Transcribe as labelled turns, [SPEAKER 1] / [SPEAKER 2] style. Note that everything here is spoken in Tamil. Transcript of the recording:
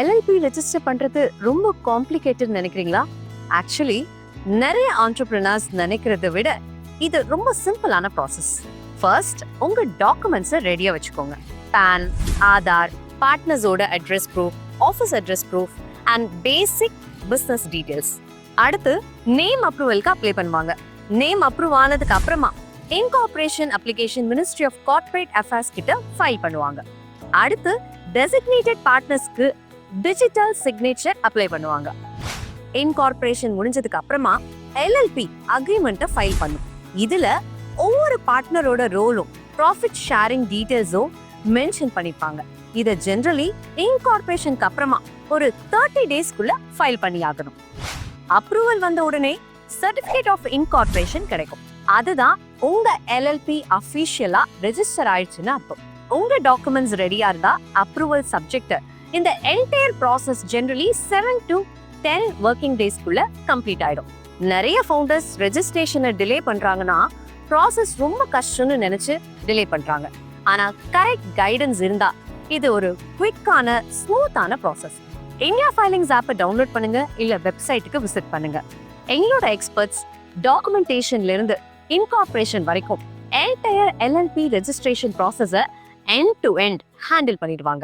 [SPEAKER 1] LLP ரெஜிஸ்டர் பண்றது ரொம்ப காம்ப்ளிகேட்டட் நினைக்கிறீங்களா? ஆக்சுவலி நிறைய ஆண்டர்பிரினர்ஸ் நினைக்கிறத விட இது ரொம்ப சிம்பிளான ப்ராசஸ். ஃபர்ஸ்ட் உங்க டாக்குமெண்ட்ஸை ரெடியா வச்சுக்கோங்க. பேன், ஆதார், பார்ட்னர்ஸோட address proof, office address proof and basic business details. அடுத்து நேம் அப்ரூவலுக்கு அப்ளை பண்ணுவாங்க. நேம் அப்ரூவ் ஆனதுக்கு அப்புறமா incorporation application ministry of corporate affairs கிட்ட ஃபைல் பண்ணுவாங்க. அடுத்து டெசிக்னேட்டட் பார்ட்னர்ஸ்க்கு டிஜிட்டல் சிக்னேச்சர் அப்ளை பண்ணுவாங்க. இன்கார்பரேஷன் முடிஞ்சதுக்கு அப்புறமா LLP அக்ரிமெண்ட்டை ஃபைல் பண்ணும். இதுல ஒவ்வொரு பார்ட்னரோட ரோலும் ப்ராஃபிட் ஷேரிங் டீடைல்ஸும் மென்ஷன் பண்ணிருப்பாங்க. இதை ஜெனரலி இன்கார்பரேஷனுக்கு அப்புறமா ஒரு 30 டேஸ்க்குள்ள ஃபைல் பண்ணி ஆகணும். அப்ரூவல் வந்த உடனே சர்டிபிகேட் ஆஃப் இன்கார்பரேஷன் கிடைக்கும். அதுதான் உங்க LLP அஃபிஷியலா ரெஜிஸ்டர் ஆயிடுச்சுன்னு அர்த்தம். உங்க டாக்குமெண்ட்ஸ் ரெடியா இருந்தா அப்ரூவல் சப்ஜெக்ட் இந்த entire process generally 7 to 10 working டேஸ்க்குள்ள கம்ப்ளீட் ஆயிடும். நிறைய ஃபவுண்டர்ஸ் ரெஜிஸ்ட்ரேஷனை டிலே பண்றாங்கன்னா ப்ராசஸ் ரொம்ப கஷ்டம்னு நினைச்சு டிலே பண்றாங்க. ஆனா கரெக்ட் கைடன்ஸ் இருந்தா இது ஒரு குவிக்கான ஸ்மூத்தான ப்ராசஸ். இந்தியா ஃபைலிங்ஸ் ஆப்பை டவுன்லோட் பண்ணுங்க, இல்ல வெப்சைட்டுக்கு விசிட் பண்ணுங்க. எங்களோட எக்ஸ்பர்ட்ஸ் டாக்குமெண்டேஷன்ல இருந்து இன்கார்பரேஷன் வரைக்கும் என்டையர் LLP ரெஜிஸ்ட்ரேஷன் ப்ராசஸை end to end ஹேண்டில் பண்ணிடுவாங்க.